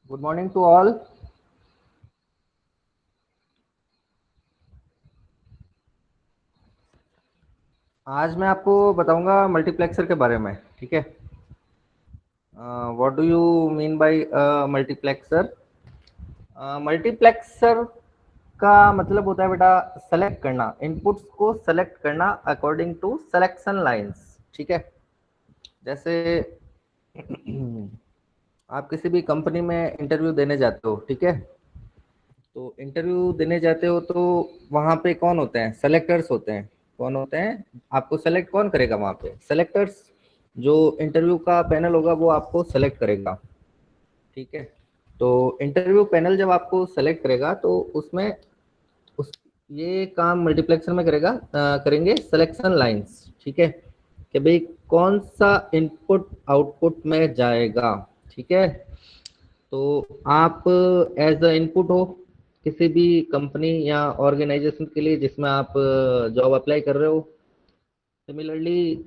Good morning to all. आज मैं आपको बताऊंगा मल्टीप्लेक्सर के बारे में। ठीक है, what do you mean by multiplexer? Multiplexer का मतलब होता है बेटा सेलेक्ट करना, इनपुट्स को सेलेक्ट करना अकॉर्डिंग टू सिलेक्शन लाइंस। ठीक है, जैसे आप किसी भी कंपनी में इंटरव्यू देने जाते हो, ठीक है, तो इंटरव्यू देने जाते हो तो वहाँ पे कौन होते हैं? सेलेक्टर्स होते हैं। कौन होते हैं? आपको सेलेक्ट कौन करेगा वहाँ पे? सेलेक्टर्स। जो इंटरव्यू का पैनल होगा वो आपको सेलेक्ट करेगा। ठीक है, तो इंटरव्यू पैनल जब आपको सेलेक्ट करेगा तो उसमें उस ये काम मल्टीप्लेक्सर में करेंगे सिलेक्शन लाइंस। ठीक है, कि भाई कौन सा इनपुट आउटपुट में जाएगा। ठीक है, तो आप एज अ इनपुट हो किसी भी कंपनी या ऑर्गेनाइजेशन के लिए जिसमें आप जॉब अप्लाई कर रहे हो। सिमिलरली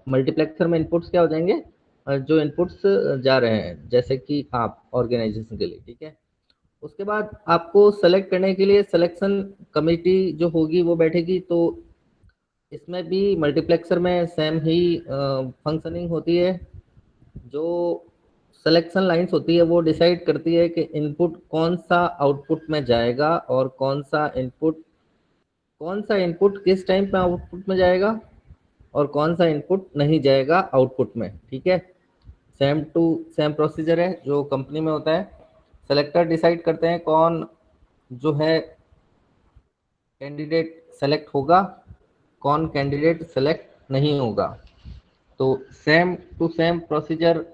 मल्टीप्लेक्सर में इनपुट्स क्या हो जाएंगे? जो इनपुट्स जा रहे हैं, जैसे कि आप ऑर्गेनाइजेशन के लिए। ठीक है, उसके बाद आपको सेलेक्ट करने के लिए सिलेक्शन कमेटी जो होगी वो बैठेगी। तो इसमें भी मल्टीप्लेक्सर में सेम ही फंक्शनिंग होती है। जो सिलेक्शन लाइंस होती है वो डिसाइड करती है कि इनपुट कौन सा आउटपुट में जाएगा और कौन सा इनपुट किस टाइम पे आउटपुट में जाएगा और कौन सा इनपुट नहीं जाएगा आउटपुट में। ठीक है, सेम टू सेम प्रोसीजर है जो कंपनी में होता है। सेलेक्टर डिसाइड करते हैं कौन जो है कैंडिडेट सेलेक्ट होगा, कौन कैंडिडेट सेलेक्ट नहीं होगा। तो same to same procedure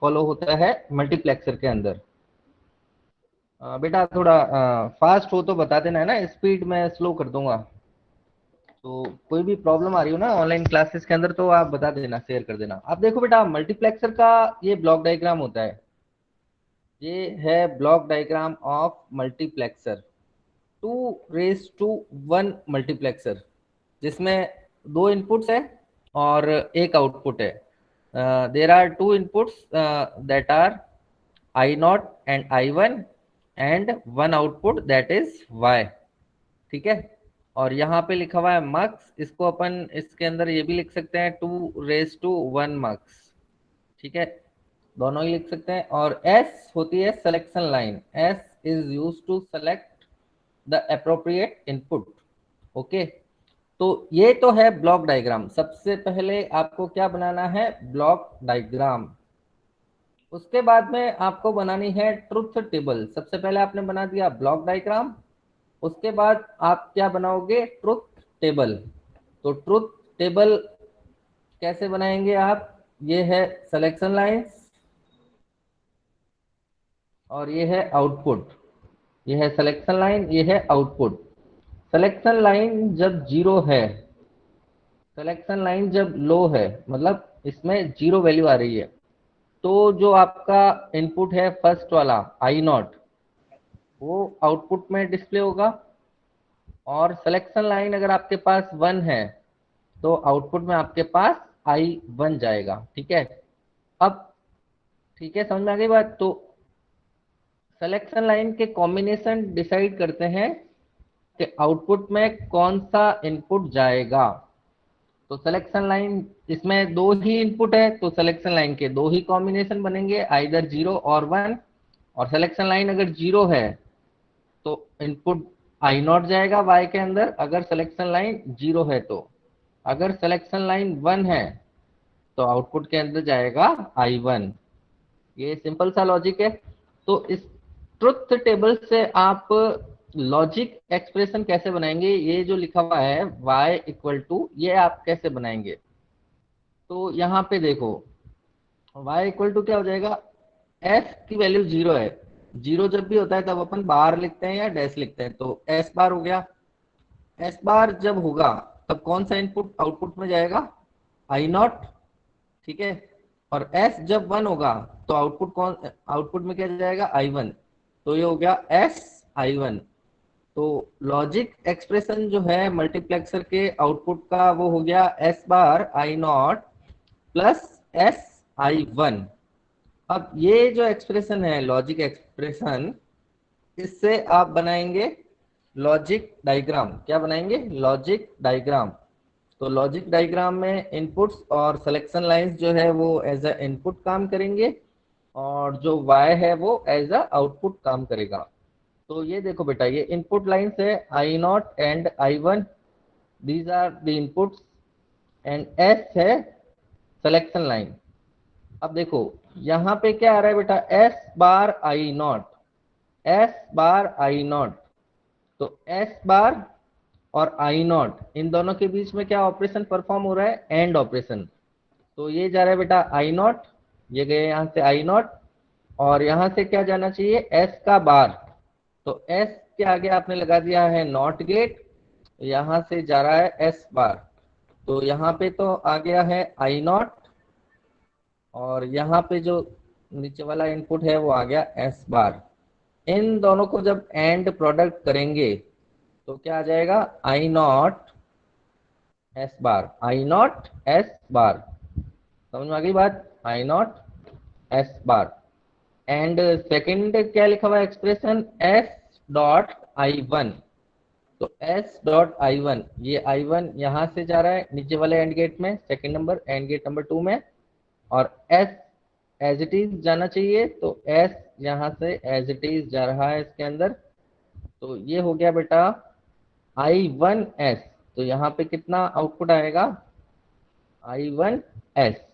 follow होता है मल्टीप्लेक्सर के अंदर। बेटा थोड़ा फास्ट हो तो बता देना, है ना, स्पीड में स्लो कर दूंगा। तो कोई भी प्रॉब्लम आ रही हो ना ऑनलाइन क्लासेस के अंदर तो आप बता देना, शेयर कर देना। आप देखो बेटा, मल्टीप्लेक्सर का ये ब्लॉक डायग्राम होता है। ये है block diagram of multiplexer. 2:1 multiplexer, जिसमें दो इनपुट्स है और एक आउटपुट है। There are two inputs that are I naught and I one and one output that is Y. ठीक है, और यहाँ पे लिखा हुआ है मक्स, इसको अपन इसके अंदर ये भी लिख सकते हैं 2:1 मक्स। ठीक है, दोनों ही लिख सकते हैं। और एस होती है selection line. S is use to select the appropriate input. Okay, तो ये तो है ब्लॉक डायग्राम। सबसे पहले आपको क्या बनाना है? Block diagram. उसके बाद में आपको बनानी है ट्रुथ टेबल। सबसे पहले आपने बना दिया ब्लॉक डायग्राम, उसके बाद आप क्या बनाओगे? Truth table. तो ट्रुथ टेबल कैसे बनाएंगे आप? ये है सिलेक्शन लाइंस और ये है आउटपुट। ये है सिलेक्शन लाइन, ये है आउटपुट। सिलेक्शन लाइन जब जीरो है, सिलेक्शन लाइन जब लो है, मतलब इसमें जीरो वैल्यू आ रही है, तो जो आपका इनपुट है फर्स्ट वाला आई नॉट, वो आउटपुट में डिस्प्ले होगा। और सिलेक्शन लाइन अगर आपके पास वन है तो आउटपुट में आपके पास आई वन जाएगा। ठीक है, अब ठीक है, समझ में आ गई बात? तो सिलेक्शन लाइन के कॉम्बिनेशन डिसाइड करते हैं कि आउटपुट में कौन सा इनपुट जाएगा। तो सिलेक्शन लाइन, इसमें दो ही इनपुट है तो सिलेक्शन लाइन के दो ही कॉम्बिनेशन बनेंगे, आइदर जीरो और वन। और सिलेक्शन लाइन अगर जीरो है तो इनपुट आई नॉट जाएगा वाई के अंदर, अगर सिलेक्शन लाइन जीरो है तो। अगर सिलेक्शन लाइन वन है तो आउटपुट के अंदर जाएगा आई वन। ये सिंपल सा लॉजिक है। तो इस ट्रुथ टेबल से आप लॉजिक एक्सप्रेशन कैसे बनाएंगे? ये जो लिखा हुआ है y इक्वल टू, ये आप कैसे बनाएंगे? तो यहाँ पे देखो, y इक्वल टू क्या हो जाएगा? f की वैल्यू जीरो है। जीरो जब भी होता है तब अपन बार लिखते हैं या डैश लिखते हैं, तो s बार हो गया। s बार जब होगा तब कौन सा इनपुट आउटपुट में जाएगा? I not. ठीक है, और s जब वन होगा तो आउटपुट में क्या जाएगा? आई वन। तो ये हो गया s आई वन। तो लॉजिक एक्सप्रेशन जो है मल्टीप्लेक्सर के आउटपुट का वो हो गया s bar I naught plus s I one. अब ये जो एक्सप्रेशन है लॉजिक एक्सप्रेशन, इससे आप बनाएंगे लॉजिक डायग्राम। क्या बनाएंगे? Logic diagram. तो लॉजिक डायग्राम में इनपुट्स और सिलेक्शन लाइंस जो है वो एज अ इनपुट काम करेंगे, और जो y है वो एज अ आउटपुट काम करेगा। तो ये देखो बेटा, ये इनपुट लाइंस है I naught and I one, these are the inputs, and S है सिलेक्शन लाइन। अब देखो यहाँ पे क्या आ रहा है बेटा, S bar I naught, S bar I naught. तो एस बार और आई नॉट, इन दोनों के बीच में क्या ऑपरेशन परफॉर्म हो रहा है? And operation. तो ये जा रहा है बेटा आई नॉट, ये गए यहाँ से आई नॉट, और यहाँ से क्या जाना चाहिए? एस का बार। तो एस के आगे आपने लगा दिया है नॉट गेट, यहाँ से जा रहा है एस बार। तो यहाँ पे तो आ गया है आई नॉट, और यहाँ पे जो नीचे वाला इनपुट है वो आ गया एस बार। इन दोनों को जब एंड प्रोडक्ट करेंगे तो क्या आ जाएगा? I naught S bar, I naught S bar. समझ में आ गई बात? I naught S bar. And second क्या लिखा हुआ है expression? S dot I one. तो एस डॉट आई वन, ये आई वन यहां से जा रहा है नीचे वाले एंड गेट में, second number and gate number 2 में, और एस एज इट इज जाना चाहिए। तो एस यहां से एज इट इज जा रहा है इसके अंदर। तो ये हो गया बेटा आई वन एस। तो यहाँ पे कितना आउटपुट आएगा? आई वन एस।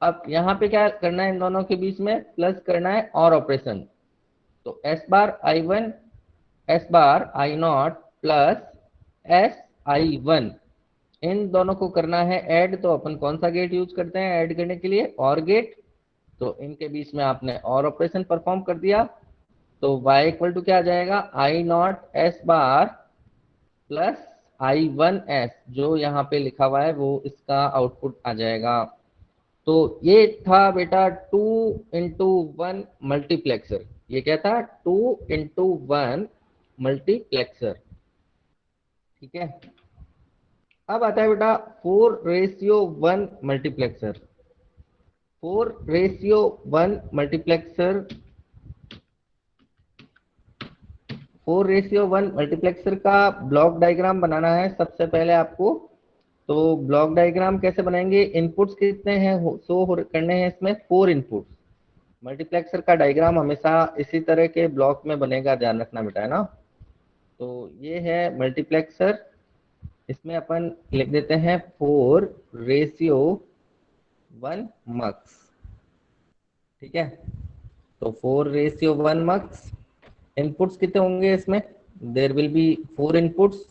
अब यहाँ पे क्या करना है? इन दोनों के बीच में प्लस करना है और ऑपरेशन। तो S bar I one, S bar I naught plus S I one, इन दोनों को करना है ऐड। तो अपन कौन सा गेट यूज करते हैं ऐड करने के लिए? और गेट। तो इनके बीच में आपने और ऑपरेशन परफॉर्म कर दिया। तो y इक्वल टू क्या आ जाएगा? I naught S bar plus I one S, जो यहाँ पे लिखा हुआ है वो इसका आउटपुट आ जाएगा। तो ये था बेटा 2x1 मल्टीप्लेक्सर। ये क्या था? 2x1 multiplexer. ठीक है। अब आता है बेटा 4:1 मल्टीप्लेक्सर। 4:1 मल्टीप्लेक्सर, 4:1 मल्टीप्लेक्सर का ब्लॉक डायग्राम बनाना है सबसे पहले आपको। तो ब्लॉक डायग्राम कैसे बनाएंगे? इनपुट्स कितने हैं करने हैं इसमें? 4 इनपुट्स। मल्टीप्लेक्सर का डायग्राम हमेशा इसी तरह के ब्लॉक में बनेगा, ध्यान रखना बेटा, है ना। तो ये है मल्टीप्लेक्सर, इसमें अपन लिख देते हैं 4:1 मक्स। ठीक है। तो 4:1 मक्स। इनपुट्स कितने होंगे इसमें? There will be 4 inputs.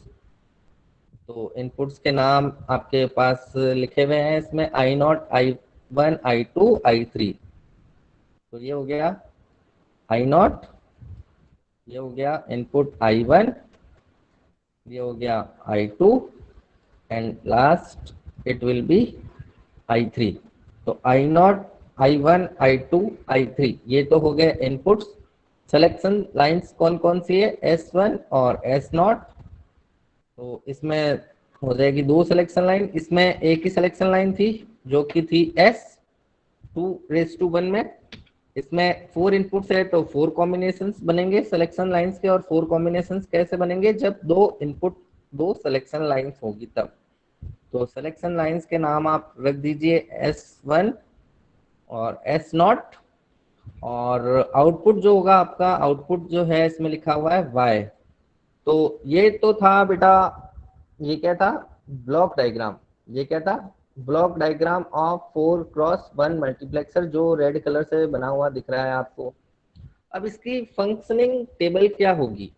तो इनपुट्स के नाम आपके पास लिखे हुए हैं इसमें, I naught, I one, I two, I three. तो ये हो गया आई नॉट, ये हो गया इनपुट आई वन, ये हो गया I two, and last it will be I three. तो I naught, I one, I two, I three, ये तो हो गए इनपुट्स। सिलेक्शन लाइंस कौन कौन सी है? एस वन और एस नॉट। तो इसमें हो जाएगी 2 सिलेक्शन लाइन। इसमें एक ही सिलेक्शन लाइन थी जो कि थी एस 2:1 में। इसमें 4 इनपुट्स है तो 4 कॉम्बिनेशंस बनेंगे सिलेक्शन लाइंस के। और 4 कॉम्बिनेशंस कैसे बनेंगे? जब 2 इनपुट 2 सिलेक्शन लाइंस होगी तब। तो सिलेक्शन लाइंस के नाम आप रख दीजिए एस वन और एस नॉट। और आउटपुट जो होगा आपका, आउटपुट जो है इसमें लिखा हुआ है वाई। तो ये तो था बेटा, ये क्या था? Block diagram. ये क्या था? Block diagram of 4x1 multiplexer, जो रेड कलर से बना हुआ दिख रहा है आपको। अब इसकी फंक्शनिंग टेबल क्या होगी?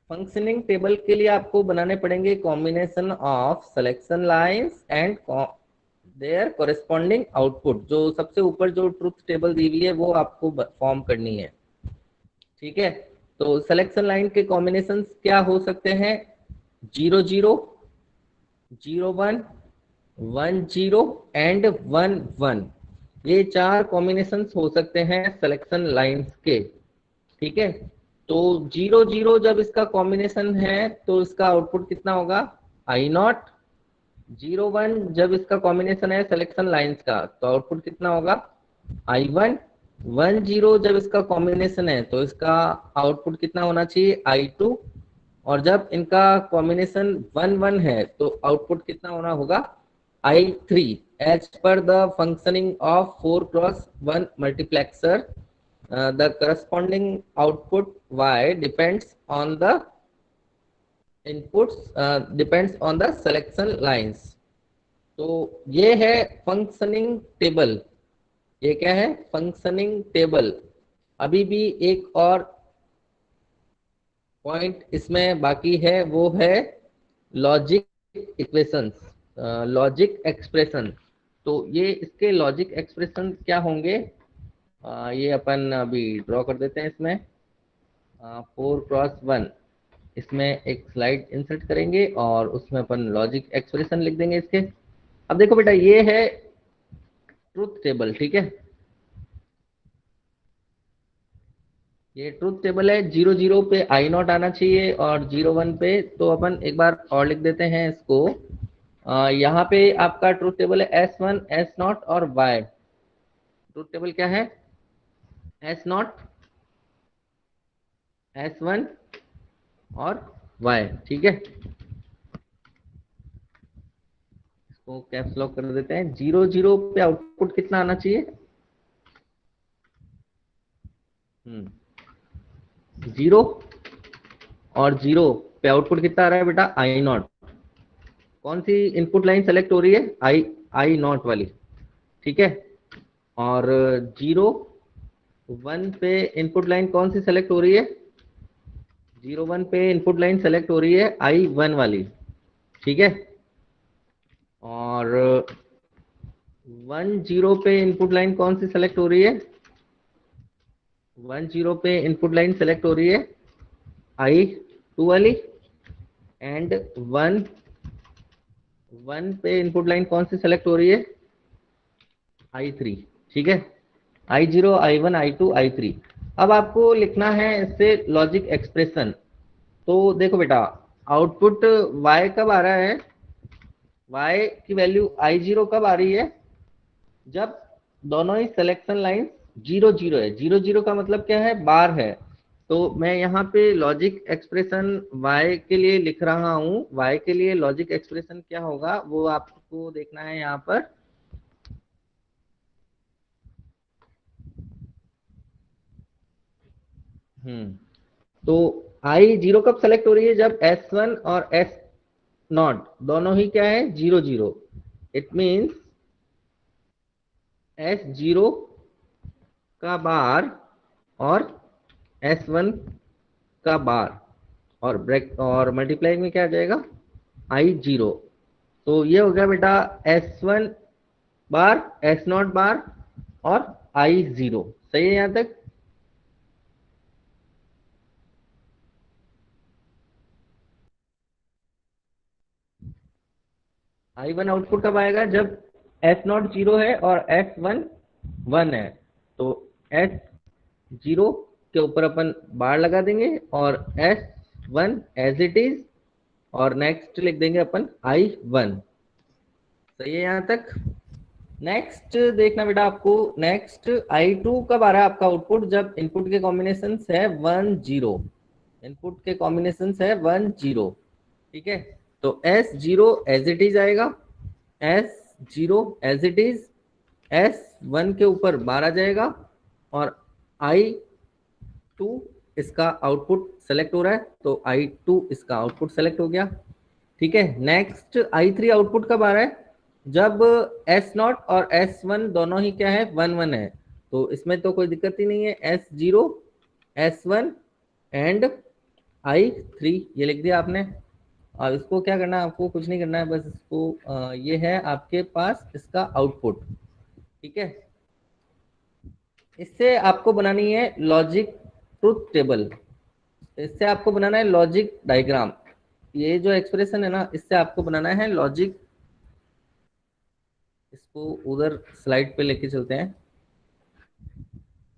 फंक्शनिंग टेबल के लिए आपको बनाने पड़ेंगे combination of selection lines and their corresponding output. जो सबसे ऊपर जो ट्रुथ टेबल दी हुई है वो आपको फॉर्म करनी है। ठीक है। तो सिलेक्शन लाइन के कॉम्बिनेशन क्या हो सकते हैं? 0 0, 0 1, 1 0 एंड 1 1। ये 4 कॉम्बिनेशन हो सकते हैं सिलेक्शन लाइंस के। ठीक है। तो 0 0 जब इसका कॉम्बिनेशन है तो इसका आउटपुट कितना होगा? आई नॉट। 0 1 जब इसका कॉम्बिनेशन है सिलेक्शन लाइंस का तो आउटपुट कितना होगा? I one. 1 0 जब इसका कॉम्बिनेशन है तो इसका आउटपुट कितना होना चाहिए, I2। और जब इनका कॉम्बिनेशन 1 1 है तो आउटपुट कितना होना होगा, I3। एज पर the functioning of 4x1 multiplexer the corresponding output Y depends on the selection lines. तो ये है फंक्शनिंग टेबल। ये क्या है, फंक्शनिंग टेबल। अभी भी एक और पॉइंट इसमें बाकी है, वो है लॉजिक इक्वेशंस, लॉजिक एक्सप्रेशन। तो ये इसके लॉजिक एक्सप्रेशन क्या होंगे, ये अपन अभी ड्रॉ कर देते हैं। इसमें 4x1 इसमें एक स्लाइड इंसर्ट करेंगे और उसमें अपन लॉजिक एक्सप्रेशन लिख देंगे इसके। अब देखो बेटा, ये है ट्रुथ टेबल, ठीक है। ये ट्रुथ टेबल है। 0 0 पे I0 आना चाहिए और 0 1 पे, तो अपन एक बार और लिख देते हैं इसको। यहाँ पे आपका ट्रुथ टेबल है S1 S0 और Y। ट्रुथ टेबल क्या है, S0 S1 और Y, ठीक है। इसको कैप्स लॉक कर देते हैं। 0 0 पे आउटपुट कितना आना चाहिए, 0। और 0 पे आउटपुट कितना आ रहा है बेटा, I0। कौन सी इनपुट लाइन सेलेक्ट हो रही है, I0 वाली, ठीक है। और 0 1 पे इनपुट लाइन कौन सी सेलेक्ट हो रही है, 0 1 पे इनपुट लाइन सेलेक्ट हो रही है I1 वाली, ठीक है। और 1 0 पे इनपुट लाइन कौन सी सेलेक्ट हो रही है, 1 0 पे इनपुट लाइन सेलेक्ट हो रही है I2 वाली। एंड 1 1 पे इनपुट लाइन कौन सी सेलेक्ट हो रही है, I3, ठीक है। I0 I1 I2 I3। अब आपको लिखना है इससे लॉजिक एक्सप्रेशन। तो देखो बेटा, आउटपुट Y कब आ रहा है, Y की वैल्यू I0 कब आ रही है, जब दोनों ही सिलेक्शन लाइन 0 0 है। 0 0 का मतलब क्या है, बार है। तो मैं यहाँ पे लॉजिक एक्सप्रेशन Y के लिए लिख रहा हूँ। Y के लिए लॉजिक एक्सप्रेशन क्या होगा वो आपको देखना है यहाँ पर। तो I0 कब सेलेक्ट हो रही है, जब S1 और S0 दोनों ही क्या है, 0 0। इट मीन्स S0 का बार और S1 का बार, और ब्रैक और मल्टीप्लाई में क्या आ जाएगा, I0। तो ये हो गया बेटा S1 बार S0 बार और I0। सही है यहाँ तक। I1 आउटपुट कब आएगा, जब S0 0 है और S1 1 है। तो S0 के ऊपर अपन बार लगा देंगे और S1 एज इट इज, और नेक्स्ट लिख देंगे अपन I1। सही है यहाँ तक। नेक्स्ट देखना बेटा आपको, नेक्स्ट I2 कब आ रहा है आपका आउटपुट, जब इनपुट के कॉम्बिनेशन है 1 0। इनपुट के कॉम्बिनेशन है 1 0, ठीक है। तो S0 एज इट इज आएगा, S0 as it is, S1 के ऊपर बार आ जाएगा और I2 इसका आउटपुट सेलेक्ट हो रहा है, तो I2 इसका आउटपुट सेलेक्ट हो गया, ठीक है। नेक्स्ट I3 आउटपुट कब आ रहा है, जब S0 और S1 दोनों ही क्या है, 1 1 है। तो इसमें तो कोई दिक्कत ही नहीं है। S0 S1 एंड I3 ये लिख दिया आपने। और इसको क्या करना है, आपको कुछ नहीं करना है, बस इसको ये है आपके पास इसका आउटपुट, ठीक है। इससे आपको बनानी है लॉजिक ट्रुथ टेबल, इससे आपको बनाना है लॉजिक डायग्राम। ये जो एक्सप्रेशन है ना, इससे आपको बनाना है लॉजिक। इसको उधर स्लाइड पे लेके चलते हैं।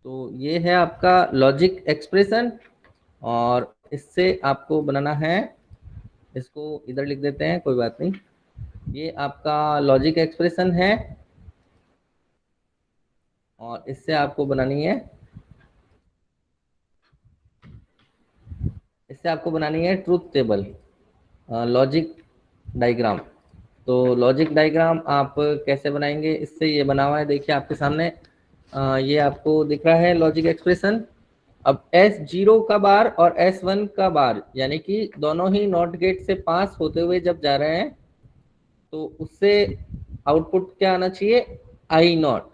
तो ये है आपका लॉजिक एक्सप्रेशन और इससे आपको बनाना है, इसको इधर लिख देते हैं, कोई बात नहीं। ये आपका लॉजिक एक्सप्रेशन है और इससे आपको बनानी है, इससे आपको बनानी है ट्रूथ टेबल, लॉजिक डायग्राम। तो लॉजिक डायग्राम आप कैसे बनाएंगे, इससे ये बना हुआ है, देखिए आपके सामने। ये आपको दिख रहा है लॉजिक एक्सप्रेशन। अब S0 का बार और S1 का बार यानी कि दोनों ही नॉट गेट से पास होते हुए जब जा रहे हैं तो उससे आउटपुट क्या आना चाहिए, आई नॉट।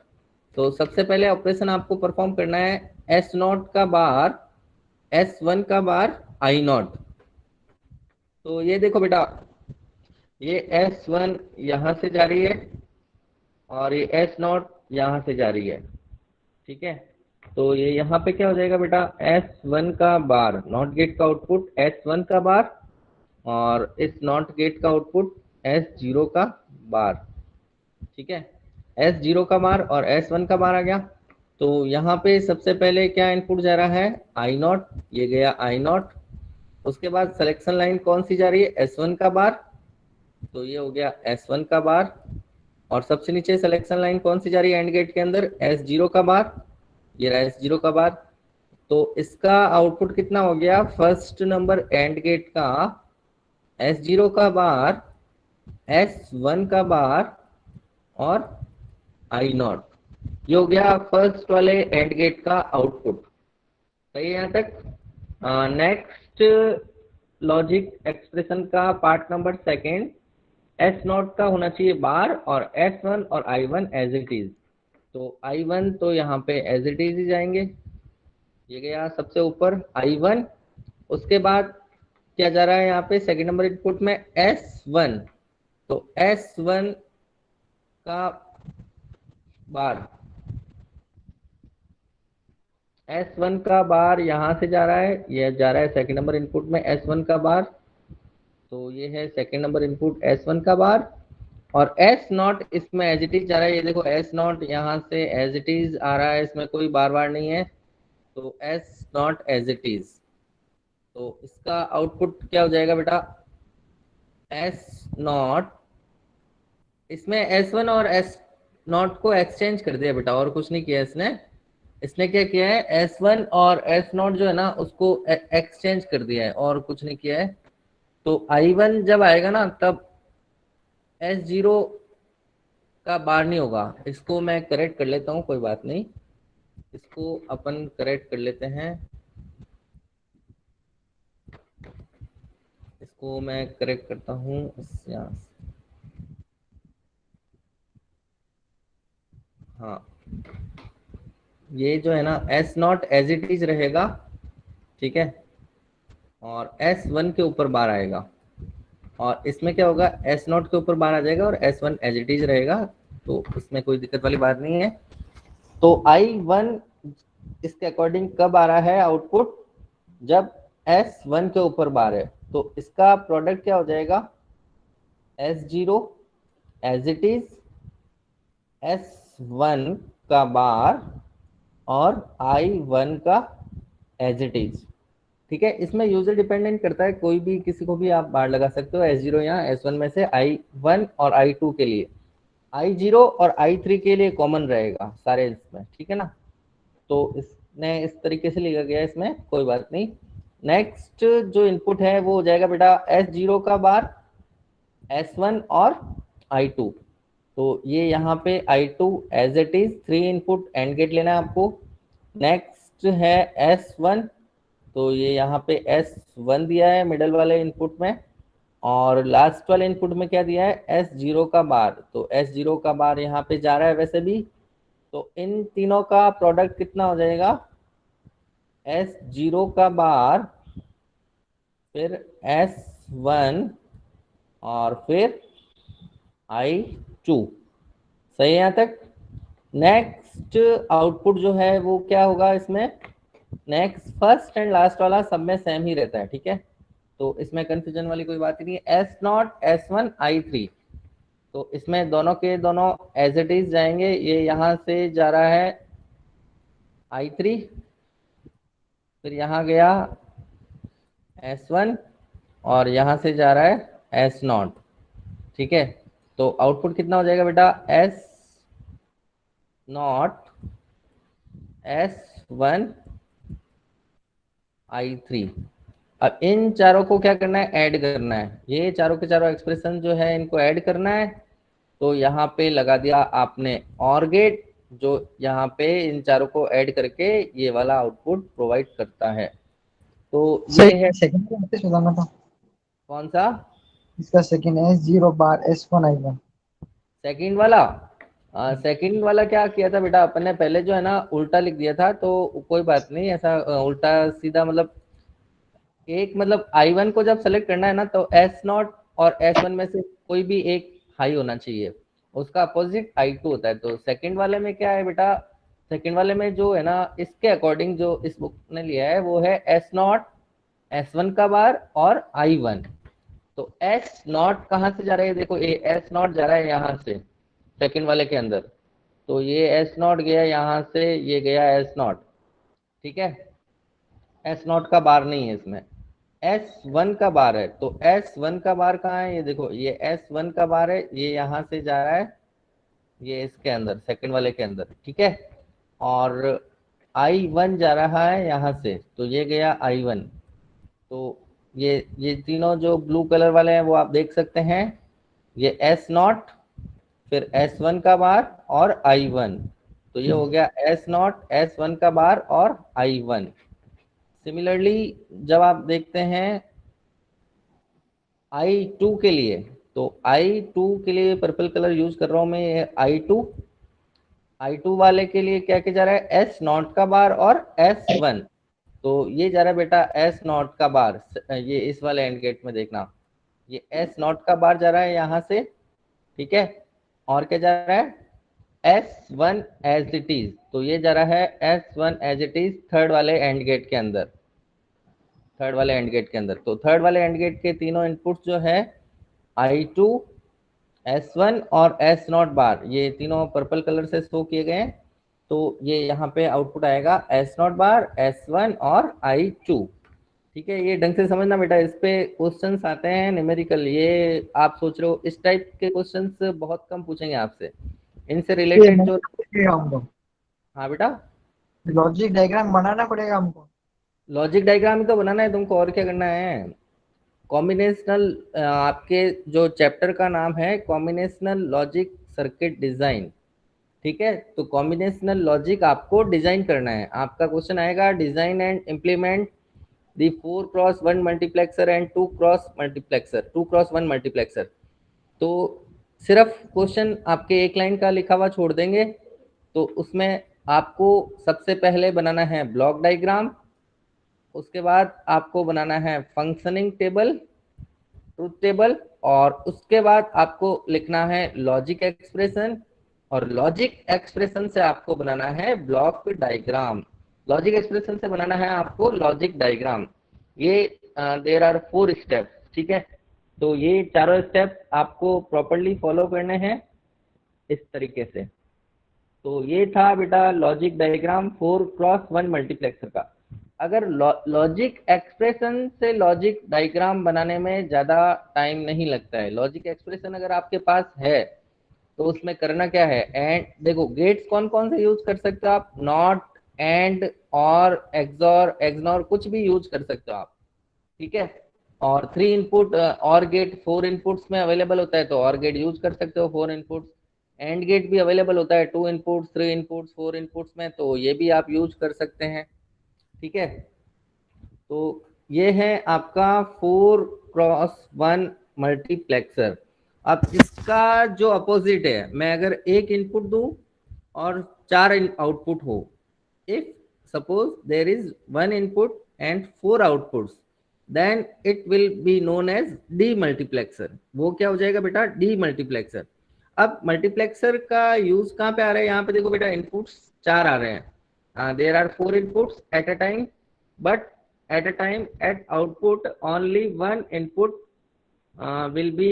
तो सबसे पहले ऑपरेशन आपको परफॉर्म करना है, एस नॉट का बार S1 का बार आई नॉट। तो ये देखो बेटा, ये S1 यहाँ से जा रही है और ये S नॉट यहाँ से जा रही है, ठीक है। तो ये यहाँ पे क्या हो जाएगा बेटा, S1 का बार नॉट गेट का आउटपुट S1 का बार, और इस नॉट गेट का आउटपुट S0 का बार, ठीक है। S0 का बार और S1 का बार आ गया। तो यहाँ पे सबसे पहले क्या इनपुट जा रहा है, आई नॉट, ये गया आई नॉट। उसके बाद सिलेक्शन लाइन कौन सी जा रही है, S1 का बार, तो ये हो गया S1 का बार। और सबसे नीचे सिलेक्शन लाइन कौन सी जा रही है एंड गेट के अंदर, S0 का बार, ये रहा S0 का बार। तो इसका आउटपुट कितना हो गया, फर्स्ट नंबर एंड गेट का S0 का बार, S1 का बार और आई नॉट। ये हो गया फर्स्ट वाले एंड गेट का आउटपुट। सही है यहाँ तक। नेक्स्ट लॉजिक एक्सप्रेशन का part number second, S not का होना चाहिए बार और S1 और I1 एज इट इज। तो I1 तो यहाँ पे एज इट इज ही जाएंगे, ये गया सबसे ऊपर I1। उसके बाद क्या जा रहा है यहाँ पे सेकंड नंबर इनपुट में S1, तो S1 का बार, S1 का बार यहाँ से जा रहा है, ये जा रहा है सेकंड नंबर इनपुट में S1 का बार। तो ये है सेकंड नंबर इनपुट S1 का बार। और एस नॉट इसमें एज इट इज जा रहा है, ये देखो एस नॉट यहाँ से एज इट इज आ रहा है, इसमें कोई बार बार नहीं है, तो S not as it is. तो इसका आउटपुट क्या हो जाएगा बेटा, एस नॉट, इसमें S1 और एस नॉट को एक्सचेंज कर दिया बेटा, और कुछ नहीं किया इसने। इसने क्या किया है, S1 और एस नॉट जो है ना उसको एक्सचेंज कर दिया है, और कुछ नहीं किया है। तो I1 जब आएगा ना तब S0 का बार नहीं होगा। इसको मैं करेक्ट कर लेता हूँ, कोई बात नहीं, इसको अपन करेक्ट कर लेते हैं, इसको मैं करेक्ट करता हूँ यहाँ से। हाँ, ये जो है ना S not as it is रहेगा, ठीक है, और S1 के ऊपर बार आएगा। और इसमें क्या होगा, एस नॉट के ऊपर बार आ जाएगा और S1 एज इट इज रहेगा, तो इसमें कोई दिक्कत वाली बात नहीं है। तो I1 इसके अकॉर्डिंग कब आ रहा है आउटपुट, जब S1 के ऊपर बार है। तो इसका प्रोडक्ट क्या हो जाएगा, S0 as it is, S1 का बार और I1 का एज इट इज, ठीक है। इसमें यूजर डिपेंडेंट करता है, कोई भी किसी को भी आप बार लगा सकते हो, S0 या S1 में से I1 और I2 के लिए, I0 और I3 के लिए कॉमन रहेगा सारे इसमें, ठीक है ना। तो इसने इस तरीके से लिखा गया है, इसमें कोई बात नहीं। नेक्स्ट जो इनपुट है वो हो जाएगा बेटा S0 का बार, S1 और I2। तो ये यहाँ पे I2 as it is 3 input and gate लेना है आपको। नेक्स्ट है S1, तो ये यहाँ पे S1 दिया है मिडल वाले इनपुट में, और लास्ट वाले इनपुट में क्या दिया है, S0 का बार। तो S0 का बार यहाँ पे जा रहा है वैसे भी, तो इन तीनों का प्रोडक्ट कितना हो जाएगा, S0 का बार, फिर S1 और फिर I2। सही है यहाँ तक। नेक्स्ट आउटपुट जो है वो क्या होगा इसमें, नेक्स्ट फर्स्ट एंड लास्ट वाला सब में सेम ही रहता है, ठीक है। तो इसमें कंफ्यूजन वाली कोई बात ही नहीं है। S0 S1 I3, तो इसमें दोनों के दोनों एज इट इज जाएंगे। ये यहाँ से जा रहा है I3, फिर यहाँ गया S1 और यहाँ से जा रहा है S0, ठीक है। तो आउटपुट कितना हो जाएगा बेटा, S0 S1 I3। अब इन चारों को क्या करना है, ऐड करना है। ये चारों के चारों एक्सप्रेशन जो है इनको ऐड करना है। तो यहाँ पे लगा दिया आपने और गेट, जो यहाँ पे इन चारों को ऐड करके ये वाला आउटपुट प्रोवाइड करता है। तो ये है सेकंड बताना था कौन सा इसका, सेकंड S0 बार S1 I1। सेकंड वाला। सेकंड वाला क्या किया था बेटा, अपन ने पहले जो है ना उल्टा लिख दिया था। तो कोई बात नहीं, ऐसा उल्टा सीधा मतलब एक मतलब I1 को जब सेलेक्ट करना है ना, तो S0 और S1 में से कोई भी एक हाई होना चाहिए। उसका अपोजिट I2 होता है। तो सेकंड वाले में क्या है बेटा, सेकंड वाले में जो है ना, इसके अकॉर्डिंग जो इस बुक ने लिया है वो है S0 S1 का बार और I1। तो S0 कहाँ से जा रहा है, देखो ये S0 जा रहा है यहाँ से सेकंड वाले के अंदर। तो ये S0 गया यहाँ से, ये गया S0। ठीक है, S0 का बार नहीं है इसमें, S1 का बार है। तो S1 का बार कहाँ है, ये देखो ये S1 का बार है, ये यहाँ से जा रहा है ये इसके अंदर सेकंड वाले के अंदर। ठीक है, और I1 जा रहा है यहाँ से, तो ये गया I1। तो ये तीनों जो ब्लू कलर वाले हैं वो आप देख सकते हैं, ये S0 फिर S1 का बार और I1। तो ये हो गया S0 S1 का बार और I1। सिमिलरली जब आप देखते हैं I2 के लिए, तो I2 के लिए पर्पल कलर यूज कर रहा हूं मैं, ये I2 वाले के लिए क्या किया जा रहा है, S0 का बार और S1। तो ये जा रहा है बेटा S0 का बार, ये इस वाले एंड गेट में देखना, ये S0 का बार जा रहा है यहाँ से। ठीक है, और क्या जा रहा है S1 एज इट इज। तो ये जा रहा है S1 as it is third वाले एंड गेट के अंदर, थर्ड वाले एंड गेट के अंदर। तो थर्ड वाले एंड गेट के तीनों इनपुट्स जो है I2 S1 और S0 बार, ये तीनों पर्पल कलर से शो किए गए हैं। तो ये यहाँ पे आउटपुट आएगा S0 बार S1 और I2। ठीक है, ये ढंग से समझना बेटा, इस पे क्वेश्चंस आते हैं न्यूमेरिकल। ये आप सोच रहे हो इस टाइप के क्वेश्चंस बहुत कम पूछेंगे आपसे, इनसे ये रिलेटेड जो। पड़ेगा हमको, हाँ बेटा, लॉजिक डायग्राम बनाना पड़ेगा हमको। लॉजिक डायग्राम ही तो बनाना है तुमको, और क्या करना है। कॉम्बिनेशनल, आपके जो चैप्टर का नाम है कॉम्बिनेशनल लॉजिक सर्किट डिजाइन। ठीक है, तो कॉम्बिनेशनल लॉजिक आपको डिजाइन करना है। आपका क्वेश्चन आएगा design and implement the 4x1 multiplexer and 2x multiplexer, 2x1 multiplexer. तो सिर्फ क्वेश्चन आपके एक लाइन का लिखा हुआ छोड़ देंगे। तो उसमें आपको सबसे पहले बनाना है ब्लॉक डायग्राम, उसके बाद आपको बनाना है फंक्शनिंग टेबल, ट्रूथ टेबल, और उसके बाद आपको लिखना है लॉजिक एक्सप्रेशन, और लॉजिक एक्सप्रेशन से आपको बनाना है ब्लॉक डायग्राम। लॉजिक एक्सप्रेशन से बनाना है आपको लॉजिक डायग्राम। ये देर आर 4 स्टेप्स। ठीक है, तो ये चारों स्टेप आपको प्रॉपरली फॉलो करने हैं इस तरीके से। तो ये था बेटा लॉजिक डायग्राम 4x1 मल्टीप्लेक्सर का। अगर लॉजिक एक्सप्रेशन से लॉजिक डायग्राम बनाने में ज़्यादा टाइम नहीं लगता है, लॉजिक एक्सप्रेशन अगर आपके पास है तो उसमें करना क्या है, एंड देखो गेट्स कौन कौन से यूज कर सकते हो आप, नॉट, एंड, और एक्सॉर, एक्सनॉर, कुछ भी यूज कर सकते हो आप। ठीक है, और 3 इनपुट और गेट 4 इनपुट्स में अवेलेबल होता है, तो और गेट यूज कर सकते हो 4 इनपुट्स। एंड गेट भी अवेलेबल होता है 2 इनपुट्स, 3 इनपुट्स, 4 इनपुट्स में, तो ये भी आप यूज कर सकते हैं। ठीक है, तो ये है आपका 4x1 मल्टीप्लेक्सर। अब इसका जो अपोजिट है, मैं अगर एक इनपुट दूं और 4 आउटपुट हो, if suppose there is 1 input and 4 outputs, then it will be known as demultiplexer. वो क्या हो जाएगा बेटा, डी मल्टीप्लेक्सर। अब मल्टीप्लेक्सर का यूज कहाँ पे आ रहा है, यहाँ पे देखो बेटा इनपुट्स 4 आ रहे हैं, there are 4 inputs at a time, but at a time at output only one input will be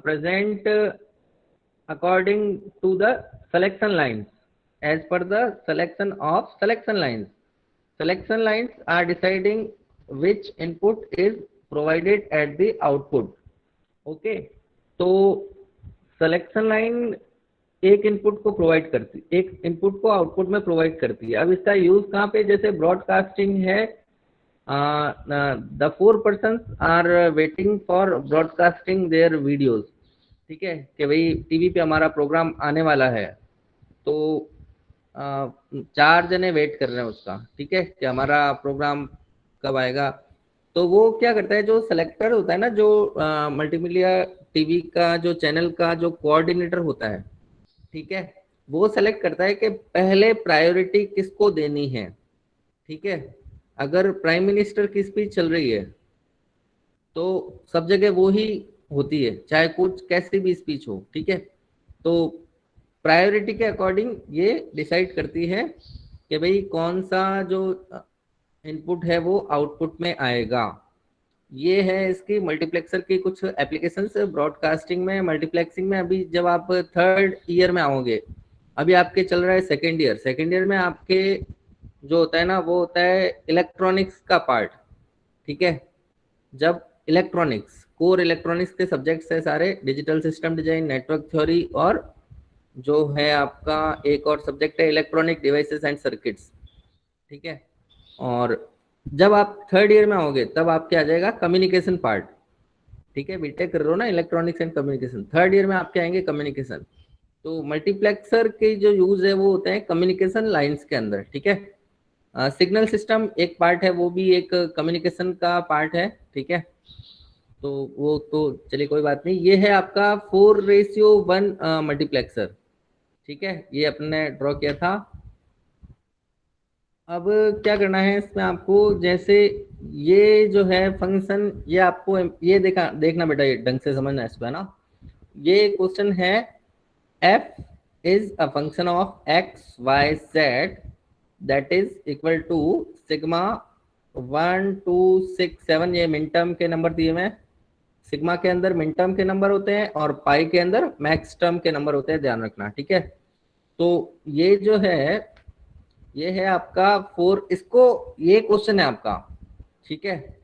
present according to the selection lines, as per the selection of selection lines. Selection lines are deciding which input is provided at the output. Okay, तो selection line एक input को provide करती, एक input को output में provide करती है। अब इसका यूज कहाँ पे, जैसे ब्रॉडकास्टिंग है, the 4 persons are waiting for broadcasting their videos, ठीक है, कि भाई टीवी पे हमारा प्रोग्राम आने वाला है, तो 4 जने वेट कर रहे हैं उसका, ठीक है, कि हमारा प्रोग्राम कब आएगा। तो वो क्या करता है, जो सेलेक्टर होता है ना, जो मल्टीमीडिया टीवी का जो चैनल का जो कोऑर्डिनेटर होता है, ठीक है, वो सेलेक्ट करता है कि पहले प्रायोरिटी किसको देनी है, ठीक है। अगर प्राइम मिनिस्टर की स्पीच चल रही है तो सब जगह वो ही होती है, चाहे कुछ कैसी भी स्पीच हो, ठीक है। तो प्रायोरिटी के अकॉर्डिंग ये डिसाइड करती है कि भाई कौन सा जो इनपुट है वो आउटपुट में आएगा। ये है इसकी मल्टीप्लेक्सर की कुछ एप्लीकेशंस ब्रॉडकास्टिंग में, मल्टीप्लेक्सिंग में। अभी जब आप 3rd ईयर में आओगे, अभी आपके चल रहा है 2nd ईयर, 2nd ईयर में आपके जो होता है ना, वो होता है इलेक्ट्रॉनिक्स का पार्ट, ठीक है। जब इलेक्ट्रॉनिक्स, कोर इलेक्ट्रॉनिक्स के सब्जेक्ट्स है सारे, digital system design, network theory, और जो है आपका एक और सब्जेक्ट है इलेक्ट्रॉनिक डिवाइसेस एंड सर्किट्स, ठीक है। और जब आप 3rd ईयर में आओगे तब आपके आ जाएगा कम्युनिकेशन पार्ट, ठीक है। बीटेक कर रहे हो ना electronics and communication, 3rd year में आपके आएंगे कम्युनिकेशन। तो मल्टीप्लेक्सर के जो यूज है वो होते हैं कम्युनिकेशन लाइंस के अंदर, ठीक है। सिग्नल सिस्टम एक पार्ट है, वो भी एक कम्युनिकेशन का पार्ट है, ठीक है। तो वो तो चलिए कोई बात नहीं। ये है आपका 4:1 मल्टीप्लेक्सर, ठीक है, ये अपने ड्रॉ किया था। अब क्या करना है इसमें आपको, जैसे ये जो है फंक्शन, ये आपको ये देखना बेटा, ये ढंग से समझना इसको, है ना। ये क्वेश्चन है, f is a function of x y z that is equal to sigma 1 2 6 7, ये मिन टर्म के नंबर दिए हुए हैं। सिग्मा के अंदर मिन टर्म के नंबर होते हैं और पाई के अंदर मैक्स टर्म के नंबर होते हैं, ध्यान रखना, ठीक है। तो ये जो है, ये है आपका 4, इसको, ये क्वेश्चन है आपका, ठीक है।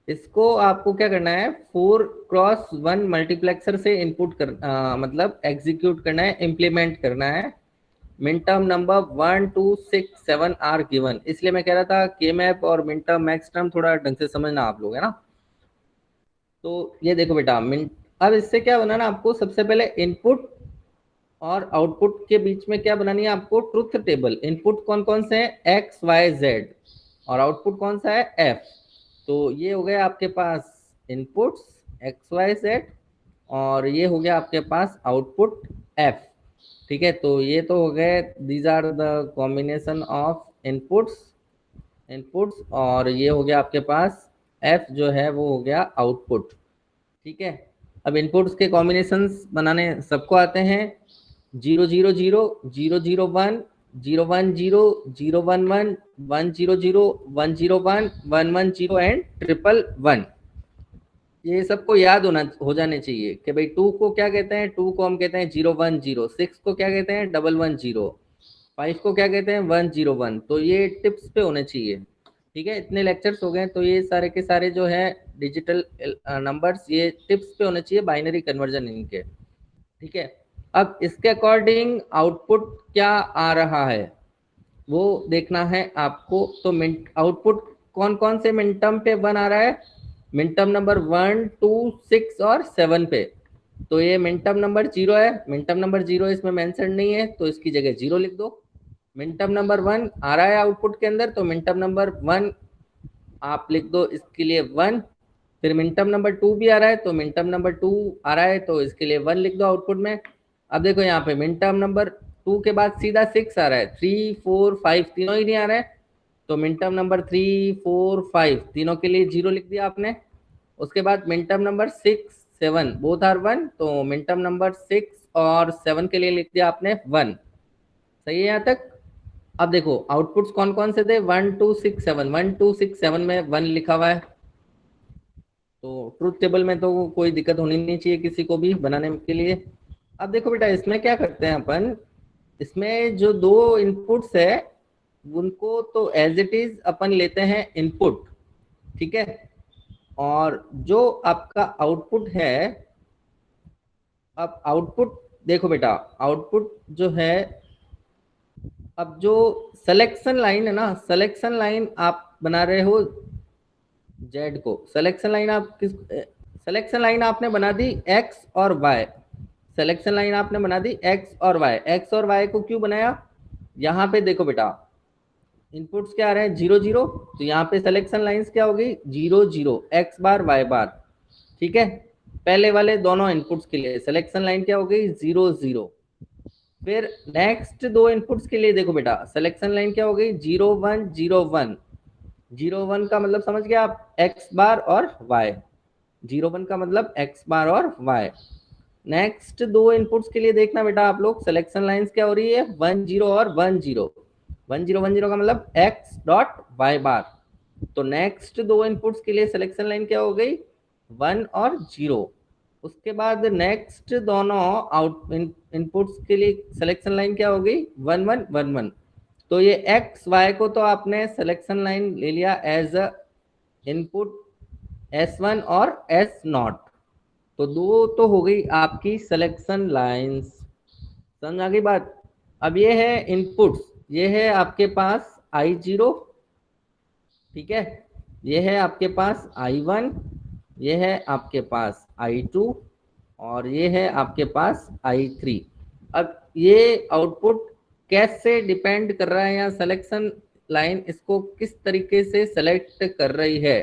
इसको आपको क्या करना है, 4x1 मल्टीप्लेक्सर से इनपुट कर मतलब एग्जीक्यूट करना है, इम्प्लीमेंट करना है। Min term number 1 2 6 7 are given, इसलिए मैं कह रहा था के मैप और मिन टर्म मैक्स टर्म थोड़ा ढंग से समझना आप लोग, है ना। तो ये देखो बेटा, मिन, अब इससे क्या बनाना आपको, सबसे पहले इनपुट और आउटपुट के बीच में क्या बनानी है आपको, ट्रुथ टेबल। इनपुट कौन कौन से हैं, एक्स वाई जेड, और आउटपुट कौन सा है, एफ। तो ये हो गया आपके पास इनपुट्स एक्स वाई जेड, और ये हो गया आपके पास आउटपुट एफ, ठीक है। तो ये तो हो गए, these are the combination of inputs, और ये हो गया आपके पास एफ जो है वो हो गया आउटपुट, ठीक है। अब इनपुट्स के कॉम्बिनेशंस बनाने सबको आते हैं, 0 0 0 0 0 1 0 1 0 0 1 1 1 0 0 1 0 1 1 1 0 एंड 1 ये सबको याद हो जाने चाहिए कि भाई 2 को क्या कहते हैं, 2 को हम कहते हैं 0 1 0, 6 को क्या कहते हैं 1 1 0, 5 को क्या कहते हैं 1 0 1। तो ये टिप्स पे होने चाहिए, ठीक है। इतने लेक्चर्स हो गए, तो ये सारे के सारे जो है डिजिटल नंबर्स, ये टिप्स पे होने चाहिए, बाइनरी कन्वर्जन इनके, ठीक है। अब इसके अकॉर्डिंग आउटपुट क्या आ रहा है वो देखना है आपको। तो आउटपुट कौन कौन से मिन टर्म पे 1 आ रहा है, मिन टर्म नंबर 1 2 6 और 7 पे। तो ये मिन टर्म नंबर 0 है, मिन टर्म नंबर 0 इसमें मेंशन नहीं है, तो इसकी जगह 0 लिख दो। मिन टर्म नंबर 1 आ रहा है आउटपुट के अंदर, तो मिन टर्म नंबर 1 आप लिख दो, इसके लिए 1। फिर मिन टर्म नंबर 2 भी आ रहा है, तो मिन टर्म नंबर 2 आ रहा है, तो इसके लिए 1 लिख दो आउटपुट में। अब देखो यहाँ पे मिन टर्म नंबर 2 के बाद सीधा 6 आ रहा है, 3 4 5 तीनों ही नहीं आ रहा है, तो मिन टर्म नंबर 3 4 5 तीनों के लिए 0 लिख दिया आपने। उसके बाद min term number 6 7 both are 1, तो मिन टर्म नंबर 6 और 7 के लिए लिख दिया आपने 1। सही है यहाँ तक। अब देखो आउटपुट्स कौन कौन से थे, 1 2 6 7, 1 2 6 7 में 1 लिखा हुआ है, तो ट्रुथ टेबल में तो कोई दिक्कत होनी नहीं चाहिए किसी को भी बनाने के लिए। अब देखो बेटा, इसमें क्या करते हैं अपन, इसमें जो 2 इनपुट्स है उनको तो एज इट इज अपन लेते हैं इनपुट, ठीक है। और जो आपका आउटपुट है, अब आउटपुट देखो बेटा, आउटपुट जो है, अब जो सिलेक्शन लाइन है ना, सिलेक्शन लाइन आप बना रहे हो जेड को, सिलेक्शन लाइन आप किस, सिलेक्शन लाइन आपने बना दी एक्स और वाई, सिलेक्शन लाइन आपने बना दी एक्स और वाई। एक्स और वाई को क्यों बनाया, यहाँ पे देखो बेटा इनपुट्स क्या आ रहे हैं, 0 0, तो यहाँ पे सिलेक्शन लाइंस क्या होगी, 0 0 एक्स बार वाई बार। ठीक है, पहले वाले दोनों इनपुट्स के लिए सिलेक्शन लाइन क्या हो गई, 0 0। फिर नेक्स्ट दो इनपुट्स के लिए देखो बेटा सिलेक्शन लाइन क्या हो गई, 0 1 0 1। 0 1 का मतलब समझ गया आप, एक्स बार और वाई। 0 1 का मतलब एक्स बार और वाई। नेक्स्ट दो इनपुट्स के लिए देखना बेटा आप लोग, सिलेक्शन लाइंस क्या हो रही है, 1 0 और 1 0। 1 0 1 0 का मतलब एक्स डॉट वाई बार। तो नेक्स्ट दो इनपुट्स के लिए सिलेक्शन लाइन क्या हो गई, 1 और 0। उसके बाद नेक्स्ट दोनों आउट इनपुट्स के लिए सिलेक्शन लाइन क्या हो गई, 1 1 1 1। तो ये एक्स वाई को तो आपने सिलेक्शन लाइन ले लिया एज अ इनपुट S1 और S0। तो दो तो हो गई आपकी सिलेक्शन लाइंस, समझ आ गई बात। अब ये है इनपुट्स, ये है आपके पास I0, ठीक है, ये है आपके पास I1, ये है आपके पास I2 और ये है आपके पास I3। अब ये आउटपुट कैसे डिपेंड कर रहा है, या सिलेक्शन लाइन इसको किस तरीके से सेलेक्ट कर रही है।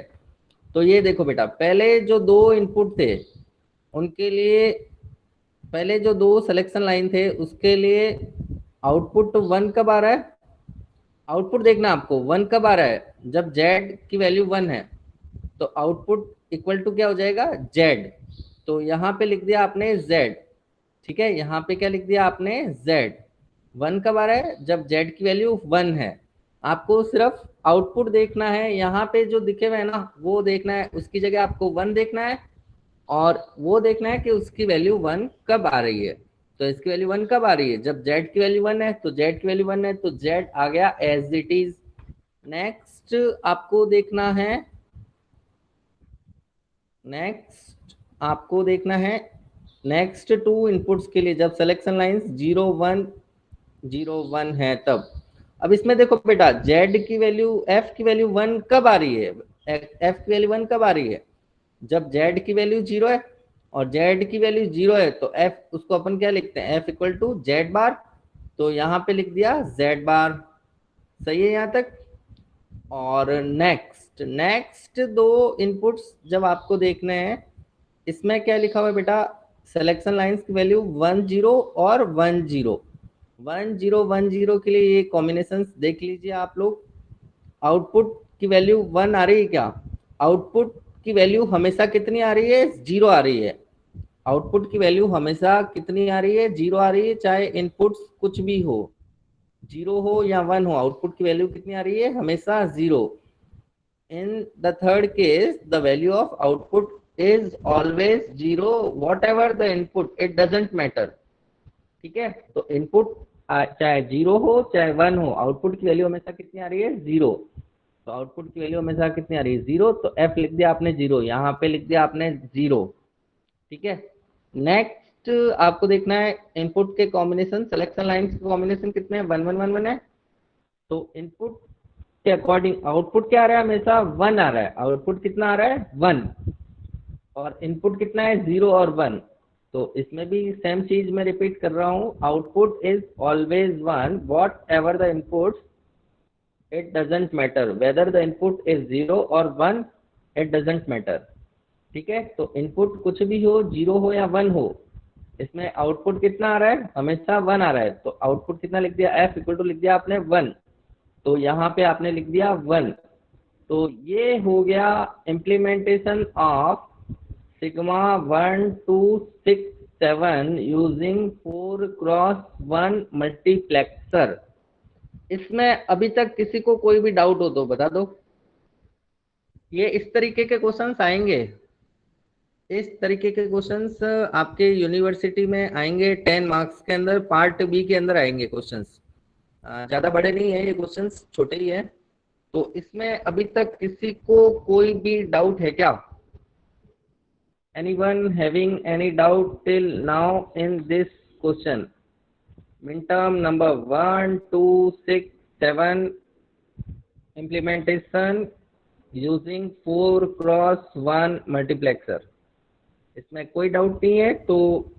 तो ये देखो बेटा, पहले जो दो इनपुट थे उनके लिए, पहले जो दो सिलेक्शन लाइन थे उसके लिए आउटपुट 1 कब आ रहा है, आउटपुट देखना आपको 1 कब आ रहा है, जब z की वैल्यू 1 है। तो आउटपुट इक्वल टू क्या हो जाएगा, z। तो यहाँ पे लिख दिया आपने z, ठीक है, यहाँ पे क्या लिख दिया आपने, z। 1 कब आ रहा है, जब z की वैल्यू 1 है। आपको सिर्फ आउटपुट देखना है, यहाँ पे जो दिखे हुए है ना वो देखना है, उसकी जगह आपको 1 देखना है और वो देखना है कि उसकी वैल्यू 1 कब आ रही है। तो इसकी वैल्यू 1 कब आ रही है, जब z की वैल्यू 1 है, तो z की वैल्यू 1 है तो z आ गया एज इट इज। नेक्स्ट आपको देखना है, नेक्स्ट आपको देखना है नेक्स्ट टू इनपुट्स के लिए जब सिलेक्शन लाइंस 0 1 0 1 है तब। अब इसमें देखो बेटा z की वैल्यू, f की वैल्यू 1 कब आ रही है, f की वैल्यू 1 कब आ रही है, जब z की वैल्यू 0 है, और z की वैल्यू 0 है तो f उसको अपन क्या लिखते हैं, f इक्वल टू जेड बार। तो यहाँ पे लिख दिया z बार, सही है यहाँ तक। और नेक्स्ट नेक्स्ट दो इनपुट्स जब आपको देखने हैं, इसमें क्या लिखा हुआ है बेटा, सिलेक्शन लाइंस की वैल्यू 1 0 और 1 0। 1 0 1 0 के लिए ये कॉम्बिनेशन देख लीजिए आप लोग। आउटपुट की वैल्यू 1 आ रही है क्या, आउटपुट की वैल्यू हमेशा कितनी आ रही है, 0 आ रही है। आउटपुट की वैल्यू हमेशा कितनी आ रही है, 0 आ रही है, चाहे इनपुट्स कुछ भी हो, 0 हो या 1 हो, आउटपुट की वैल्यू कितनी आ रही है, हमेशा 0। In the third case the value of output is always 0 what ever the input, it doesn't matter. ठीक है, तो इनपुट चाहे 0 हो चाहे 1 हो, आउटपुट की वैल्यू हमेशा कितनी आ रही है, 0। तो आउटपुट की वैल्यू हमेशा कितनी आ रही है, 0। तो f लिख दिया आपने 0, यहाँ पे लिख दिया आपने 0। ठीक है, नेक्स्ट आपको देखना है इनपुट के कॉम्बिनेशन, सिलेक्शन लाइंस के कॉम्बिनेशन कितने हैं, 1 1 1 1 है। तो इनपुट के अकॉर्डिंग आउटपुट क्या आ रहा है, हमेशा 1 आ रहा है, आउटपुट कितना आ रहा है, 1। और इनपुट कितना है, 0 और 1। तो इसमें भी सेम चीज मैं रिपीट कर रहा हूँ, output is always 1 what ever the input, it doesn't matter whether the input is 0 or 1, it doesn't matter। ठीक है, तो इनपुट कुछ भी हो, 0 हो या 1 हो, इसमें आउटपुट कितना आ रहा है, हमेशा 1 आ रहा है। तो आउटपुट कितना लिख दिया, f इक्वल टू लिख दिया आपने 1। तो यहाँ पे आपने लिख दिया 1। तो ये हो गया implementation of sigma 1 2 6 7 using 4x1 multiplexer. इसमें अभी तक किसी को कोई भी डाउट हो तो बता दो। ये इस तरीके के क्वेश्चंस आएंगे, इस तरीके के क्वेश्चंस आपके यूनिवर्सिटी में आएंगे, 10 मार्क्स के अंदर पार्ट बी के अंदर आएंगे क्वेश्चंस। ज्यादा बड़े नहीं है ये क्वेश्चंस, छोटे ही है। तो इसमें अभी तक किसी को कोई भी डाउट है क्या, anyone having any doubt till now in this question. Minterm number 1, 2, 6, 7 implementation using 4x1 multiplexer. इसमें कोई डाउट नहीं है। तो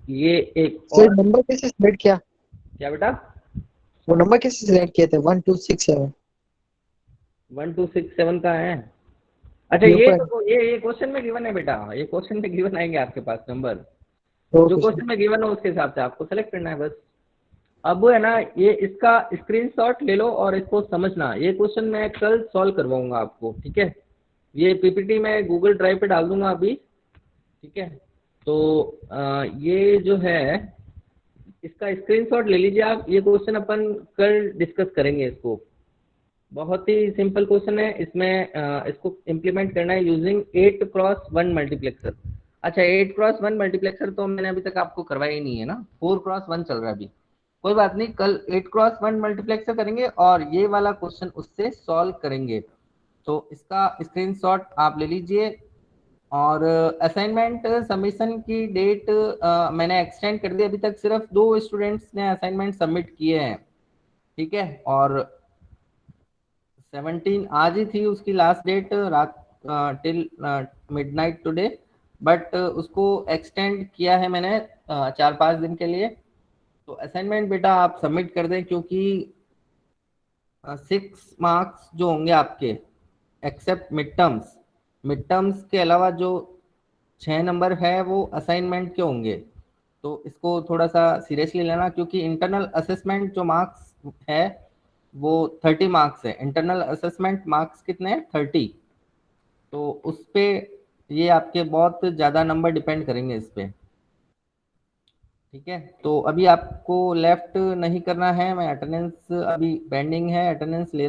ये एक सर और नंबर कैसे सिलेक्ट किया? क्या बेटा? वो नंबर कैसे सिलेक्ट किए थे? 1 2 6 7 1 2 6 7 का है। अच्छा ये ये ऊपर। तो ये क्वेश्चन में गिवन है बेटा, ये क्वेश्चन में गिवन आएंगे आपके पास नंबर, जो ओके सर। क्वेश्चन में गिवन हो उसके हिसाब से आपको सेलेक्ट करना है बस। अब वो है ना, ये इसका स्क्रीनशॉट ले लो और इसको समझना। ये क्वेश्चन मैं कल सॉल्व करवाऊंगा आपको, ठीक है? ये पीपीटी मैं गूगल ड्राइव पे डाल दूंगा अभी, ठीक है? तो ये जो है इसका स्क्रीनशॉट ले लीजिए आप। ये क्वेश्चन अपन कल डिस्कस करेंगे इसको। बहुत ही सिंपल क्वेश्चन है। इसमें इसको इम्प्लीमेंट करना है यूजिंग 8x1 मल्टीप्लेक्सर। अच्छा 8x1 मल्टीप्लेक्सर तो मैंने अभी तक आपको करवाया ही नहीं है ना, 4x1 चल रहा है अभी। कोई बात नहीं, कल 8x1 मल्टीप्लेक्सर करेंगे और ये वाला क्वेश्चन उससे सॉल्व करेंगे। तो इसका स्क्रीनशॉट आप ले लीजिए। और असाइनमेंट सबमिशन की डेट मैंने एक्सटेंड कर दी। अभी तक सिर्फ 2 स्टूडेंट्स ने असाइनमेंट सबमिट किए हैं, ठीक है? और 17 आज ही थी उसकी लास्ट डेट, रात टिल मिडनाइट टुडे। बट उसको एक्सटेंड किया है मैंने 4-5 दिन के लिए। तो असाइनमेंट बेटा आप सबमिट कर दें, क्योंकि 6 मार्क्स जो होंगे आपके एक्सेप्ट मिड टर्म्स के अलावा जो 6 नंबर है वो असाइनमेंट के होंगे। तो इसको थोड़ा सा सीरियसली लेना, क्योंकि इंटरनल असेसमेंट जो मार्क्स है वो 30 मार्क्स है। इंटरनल असेसमेंट मार्क्स कितने हैं? 30। तो उस पे ये आपके बहुत ज़्यादा नंबर डिपेंड करेंगे इस पे, ठीक है? तो अभी आपको लेफ्ट नहीं करना है। मैं अटेंडेंस अभी पेंडिंग है, अटेंडेंस ले